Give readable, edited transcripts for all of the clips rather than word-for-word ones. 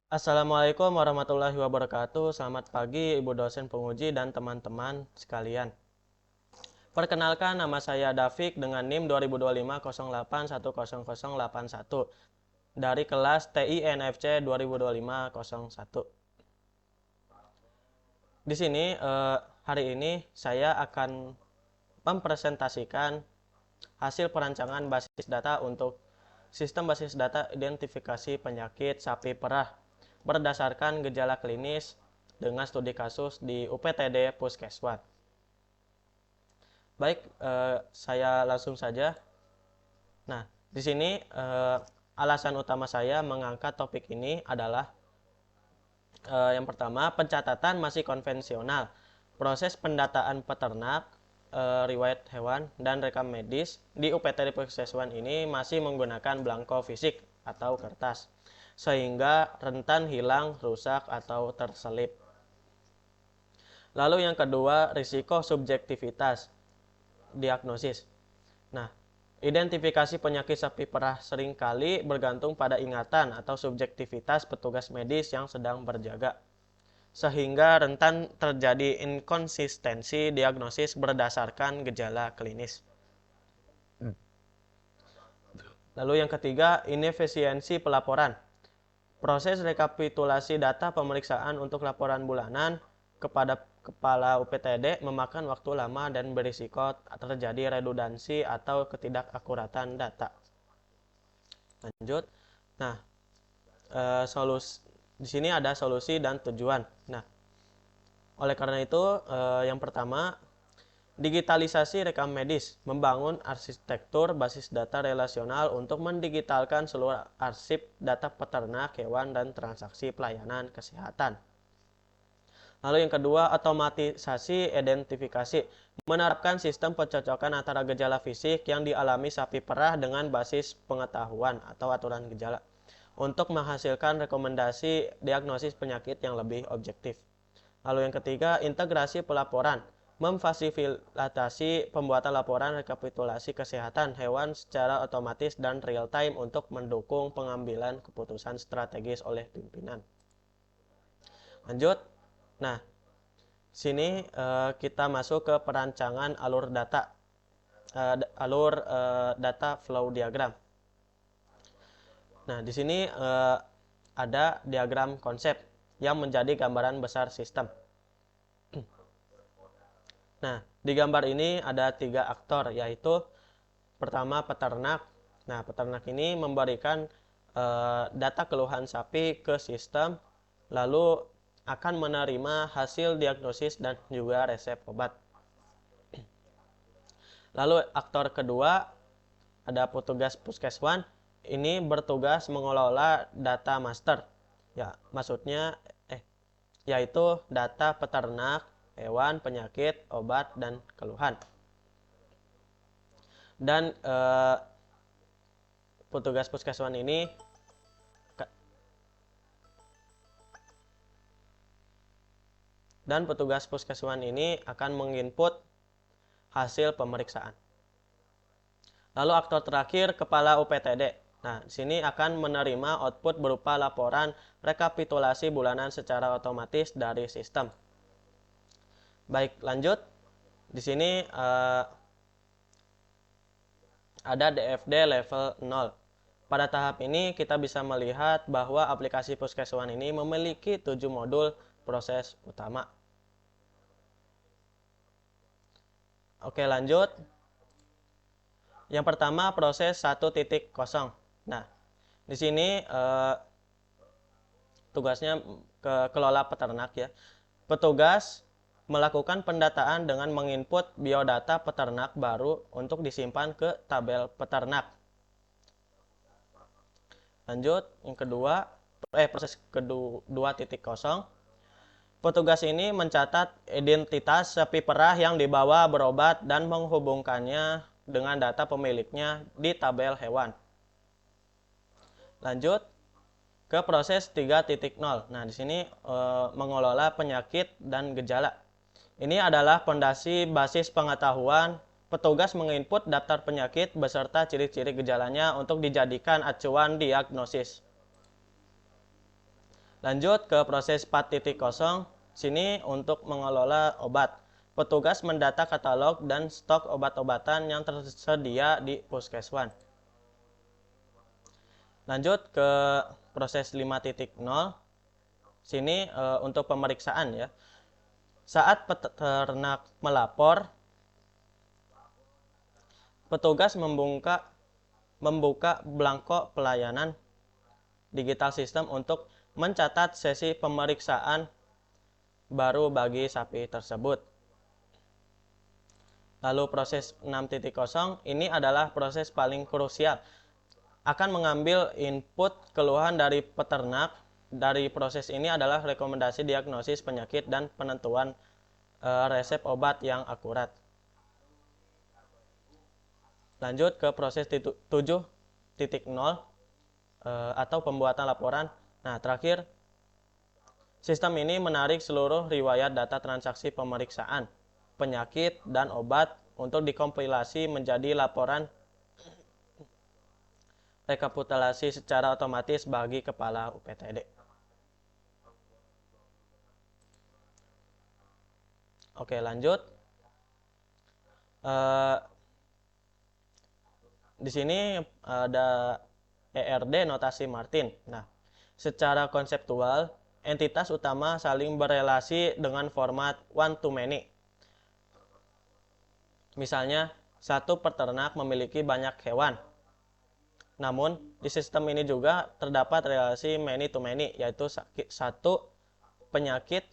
Assalamualaikum warahmatullahi wabarakatuh. Selamat pagi Ibu dosen penguji dan teman-teman sekalian. Perkenalkan, nama saya Davik dengan NIM 202508100081 dari kelas TINFC 202501. Di sini hari ini saya akan mempresentasikan hasil perancangan basis data untuk sistem basis data identifikasi penyakit sapi perah berdasarkan gejala klinis dengan studi kasus di UPTD Puskeswan. Baik, saya langsung saja. Nah, di sini alasan utama saya mengangkat topik ini adalah yang pertama, pencatatan masih konvensional. Proses pendataan peternak, riwayat hewan, dan rekam medis di UPTD Puskeswan ini masih menggunakan belangko fisik atau kertas, sehingga rentan hilang, rusak, atau terselip. Lalu yang kedua, risiko subjektivitas diagnosis. Nah, identifikasi penyakit sapi perah seringkali bergantung pada ingatan atau subjektivitas petugas medis yang sedang berjaga, sehingga rentan terjadi inkonsistensi diagnosis berdasarkan gejala klinis. Lalu yang ketiga, inefisiensi pelaporan. Proses rekapitulasi data pemeriksaan untuk laporan bulanan kepada kepala UPTD memakan waktu lama dan berisiko terjadi redundansi atau ketidakakuratan data. Lanjut. Nah, di sini ada solusi dan tujuan. Nah, oleh karena itu, yang pertama, digitalisasi rekam medis, membangun arsitektur basis data relasional untuk mendigitalkan seluruh arsip data peternak, hewan, dan transaksi pelayanan kesehatan. Lalu yang kedua, otomatisasi identifikasi, menerapkan sistem pencocokan antara gejala fisik yang dialami sapi perah dengan basis pengetahuan atau aturan gejala untuk menghasilkan rekomendasi diagnosis penyakit yang lebih objektif. Lalu yang ketiga, integrasi pelaporan, memfasilitasi pembuatan laporan rekapitulasi kesehatan hewan secara otomatis dan real time untuk mendukung pengambilan keputusan strategis oleh pimpinan. Lanjut. Nah, sini kita masuk ke perancangan alur data flow diagram. Nah, di sini ada diagram konsep yang menjadi gambaran besar sistem. Nah, di gambar ini ada 3 aktor, yaitu pertama peternak. Nah, peternak ini memberikan data keluhan sapi ke sistem, lalu akan menerima hasil diagnosis dan juga resep obat. Lalu aktor kedua ada petugas puskeswan, ini bertugas mengelola data master. Ya, maksudnya yaitu data peternak, hewan, penyakit, obat, dan keluhan. Dan petugas puskeswan ini akan menginput hasil pemeriksaan. Lalu aktor terakhir, kepala UPTD. Nah, di sini akan menerima output berupa laporan rekapitulasi bulanan secara otomatis dari sistem. Baik, lanjut. Di sini ada DFD level 0. Pada tahap ini kita bisa melihat bahwa aplikasi Puskeswan ini memiliki 7 modul proses utama. Oke, lanjut. Yang pertama, proses 1.0. Nah, di sini tugasnya ke kelola peternak ya. Petugas melakukan pendataan dengan menginput biodata peternak baru untuk disimpan ke tabel peternak. Lanjut, yang kedua, proses kedua 2.0. Petugas ini mencatat identitas sapi perah yang dibawa berobat dan menghubungkannya dengan data pemiliknya di tabel hewan. Lanjut ke proses 3.0. Nah, di sini mengelola penyakit dan gejala. Ini adalah fondasi basis pengetahuan. Petugas menginput daftar penyakit beserta ciri-ciri gejalanya untuk dijadikan acuan diagnosis. Lanjut ke proses 4.0. Sini untuk mengelola obat. Petugas mendata katalog dan stok obat-obatan yang tersedia di puskeswan. Lanjut ke proses 5.0. Sini untuk pemeriksaan ya. Saat peternak melapor, petugas membuka belangko pelayanan digital sistem untuk mencatat sesi pemeriksaan baru bagi sapi tersebut. Lalu proses 6.0 ini adalah proses paling krusial. Akan mengambil input keluhan dari peternak. Dari proses ini adalah rekomendasi diagnosis penyakit dan penentuan resep obat yang akurat. Lanjut ke proses 7.0 atau pembuatan laporan. Nah, terakhir, sistem ini menarik seluruh riwayat data transaksi pemeriksaan, penyakit, dan obat untuk dikompilasi menjadi laporan rekapitulasi secara otomatis bagi kepala UPTD. Oke, lanjut. Di sini ada ERD notasi Martin. Nah, secara konseptual, entitas utama saling berelasi dengan format one to many. Misalnya, satu peternak memiliki banyak hewan. Namun, di sistem ini juga terdapat relasi many to many, yaitu satu penyakit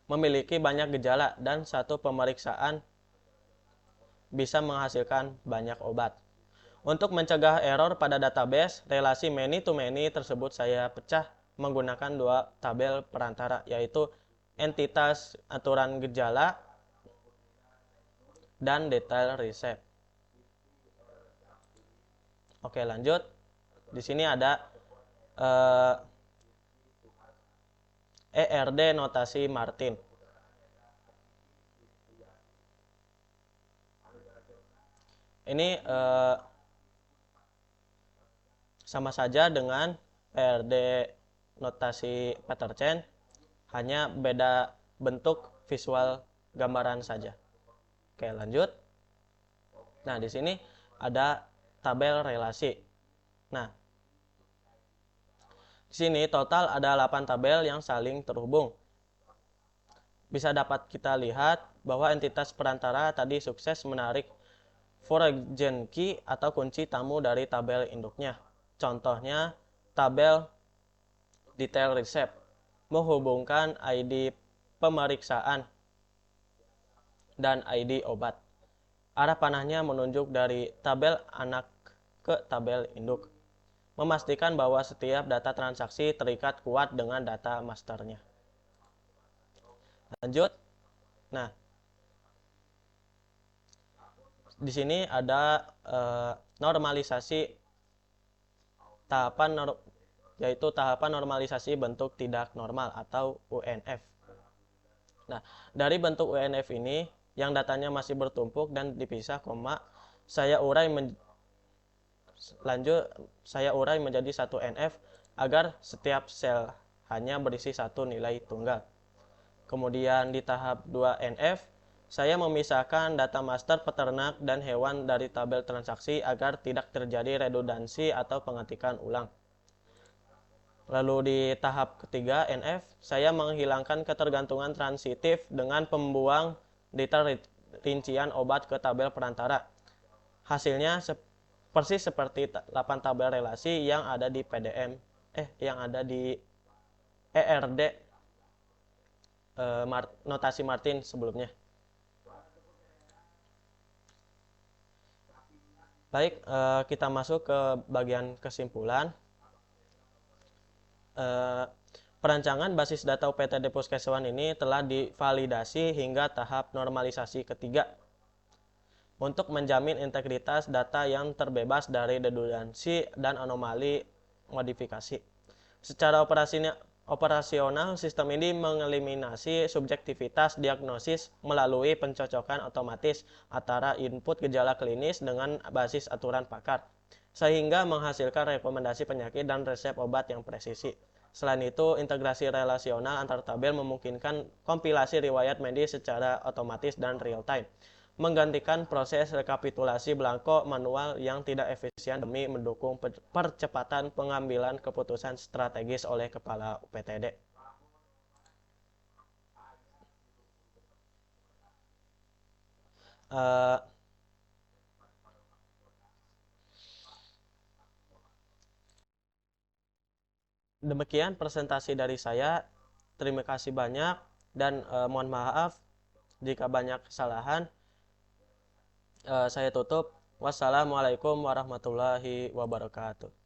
memiliki banyak gejala dan satu pemeriksaan bisa menghasilkan banyak obat. Untuk mencegah error pada database, relasi many to many tersebut saya pecah menggunakan dua tabel perantara, yaitu entitas aturan gejala dan detail resep. Oke, lanjut. Di sini ada ERD notasi Martin. Ini sama saja dengan ERD notasi Petersen, hanya beda bentuk visual gambaran saja. Oke, lanjut. Nah, di sini ada tabel relasi. Nah, di sini total ada 8 tabel yang saling terhubung. Bisa dapat kita lihat bahwa entitas perantara tadi sukses menarik foreign key atau kunci tamu dari tabel induknya. Contohnya, tabel detail resep menghubungkan ID pemeriksaan dan ID obat. Arah panahnya menunjuk dari tabel anak ke tabel induk, memastikan bahwa setiap data transaksi terikat kuat dengan data masternya. Lanjut. Nah, di sini ada normalisasi yaitu tahapan normalisasi bentuk tidak normal atau UNF. Nah, dari bentuk UNF ini yang datanya masih bertumpuk dan dipisah koma, saya urai menjadi satu NF agar setiap sel hanya berisi satu nilai tunggal. Kemudian di tahap 2 NF, saya memisahkan data master peternak dan hewan dari tabel transaksi agar tidak terjadi redundansi atau pengetikan ulang. Lalu di tahap ketiga NF, saya menghilangkan ketergantungan transitif dengan pembuang detail rincian obat ke tabel perantara. Hasilnya persis seperti 8 tabel relasi yang ada di yang ada di ERD notasi Martin sebelumnya. Baik, kita masuk ke bagian kesimpulan. Perancangan basis data UPTD Puskeswan ini telah divalidasi hingga tahap normalisasi ketiga untuk menjamin integritas data yang terbebas dari redundansi dan anomali modifikasi. Secara operasional, sistem ini mengeliminasi subjektivitas diagnosis melalui pencocokan otomatis antara input gejala klinis dengan basis aturan pakar. sehingga menghasilkan rekomendasi penyakit dan resep obat yang presisi. Selain itu, integrasi relasional antar tabel memungkinkan kompilasi riwayat medis secara otomatis dan real time, menggantikan proses rekapitulasi belangko manual yang tidak efisien demi mendukung percepatan pengambilan keputusan strategis oleh kepala UPTD. Demikian presentasi dari saya. Terima kasih banyak dan mohon maaf jika banyak kesalahan. Saya tutup. Wassalamualaikum warahmatullahi wabarakatuh.